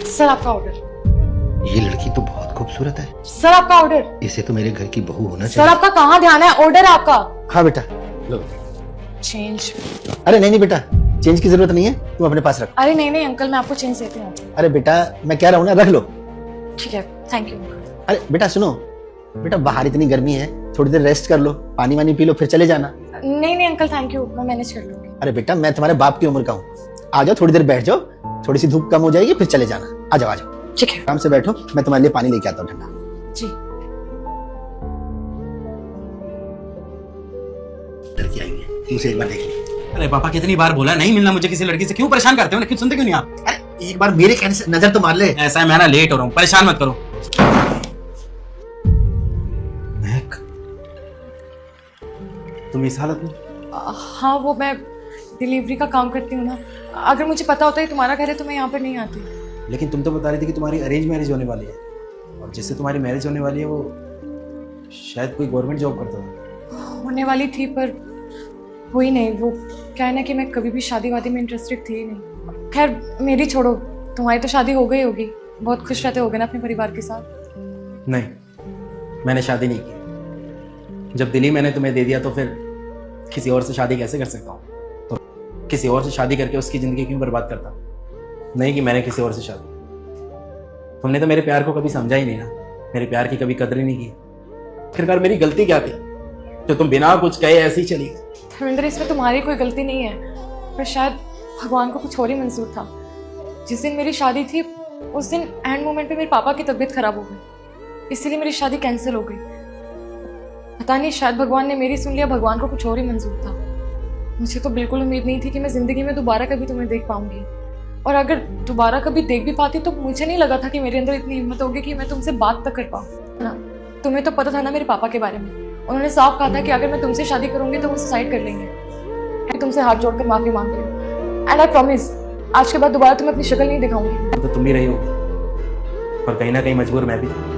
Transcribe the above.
Sir आपका order. ये लड़की तो बहुत खूबसूरत है। सर आपका ऑर्डर। इसे तो मेरे घर की बहू होना सर चाहिए। आपका कहाँ ध्यान है? ऑर्डर आपका। हाँ बेटा लो। चेंज। अरे नहीं नहीं बेटा, चेंज की जरूरत नहीं है, तुम अपने पास रखो। अरे नहीं नहीं अंकल, मैं आपको चेंज देती हूँ। अरे बेटा मैं कह रहा हूँ ना, रख लो। ठीक है, थैंक यू। अरे बेटा सुनो, बेटा बाहर इतनी गर्मी है, थोड़ी देर रेस्ट कर लो, पानी वानी पी लो, फिर चले जाना। नहीं नहीं अंकल, थैंक यू, मैं मैनेज कर लूंगी। अरे बेटा मैं तुम्हारे बाप की उम्र का हूँ, आ जाओ थोड़ी देर बैठ जाओ, थोड़ी सी धूप कम हो जाएगी फिर चले जाना। आ जाओ आ जाओ, ठीक है। आराम से बैठो, मैं तुम्हारे लिए पानी लेके आता हूँ ठंडा। जी। लड़की आई है, तू उसे एक बार देख ले। अरे पापा कितनी बार बोला नहीं मिलना मुझे किसी लड़की से, क्यों परेशान करते हो? क्यों सुनते क्यों नहीं आप? अरे एक बार मेरे कहने से नजर तो मार ले। ऐसा है मैं ना लेट हो रहा हूँ, परेशान मत करो। महक, तुम इस हालत में? हाँ वो मैं डिलीवरी का काम करती हूँ ना, अगर मुझे पता होता है तुम्हारा घर है तो मैं यहाँ पर नहीं आती। लेकिन तुम तो बता रही थी कि तुम्हारी अरेंज मैरिज होने वाली है, और जिससे तुम्हारी मैरिज होने वाली है वो शायद कोई गवर्नमेंट जॉब करता था। होने वाली थी पर हुई नहीं। वो क्या है ना कि मैं कभी भी शादी वादी में इंटरेस्टेड थी ही नहीं। खैर मेरी छोड़ो, तुम्हारी तो शादी हो गई होगी, बहुत खुश रहते होगे ना अपने परिवार के साथ। नहीं, मैंने शादी नहीं की। जब दिल ही मैंने तुम्हें दे दिया तो फिर किसी और से शादी कैसे कर सकता हूँ? तो किसी और से शादी करके उसकी ज़िंदगी क्यों बर्बाद करता? नहीं कि मैंने किसी और से शादी। तुमने तो मेरे प्यार को कभी समझा ही नहीं ना, मेरे प्यार की कभी कदर ही नहीं की। आखिरकार मेरी गलती क्या थी जो तुम बिना कुछ कहे ऐसे ही चली गई? धर्मेंद्र, इसमें तुम्हारी कोई गलती नहीं है, पर शायद भगवान को कुछ और ही मंजूर था। जिस दिन मेरी शादी थी उस दिन एंड मोमेंट पे मेरे पापा की तबीयत खराब हो गई, इसीलिए मेरी शादी कैंसिल हो गई। पता नहीं, शायद भगवान ने मेरी सुन लिया, भगवान को कुछ और ही मंजूर था। मुझे तो बिल्कुल उम्मीद नहीं थी कि मैं जिंदगी में दोबारा कभी तुम्हें देख पाऊंगी, और अगर दोबारा कभी देख भी पाती तो मुझे नहीं लगा था कि मेरे अंदर इतनी हिम्मत होगी कि मैं तुमसे बात तक कर पाऊँ ना। तुम्हें तो पता था ना मेरे पापा के बारे में, उन्होंने साफ कहा था कि अगर मैं तुमसे शादी करूंगी तो वो सुसाइड कर लेंगे। मैं तुमसे हाथ जोड़कर माफी मांग रही हूँ, एंड आई प्रॉमिस आज के बाद दोबारा तुम्हें अपनी शक्ल नहीं दिखाऊंगी। तो तुम भी रही होगी, और कहीं ना कहीं मजबूर मैं भी था।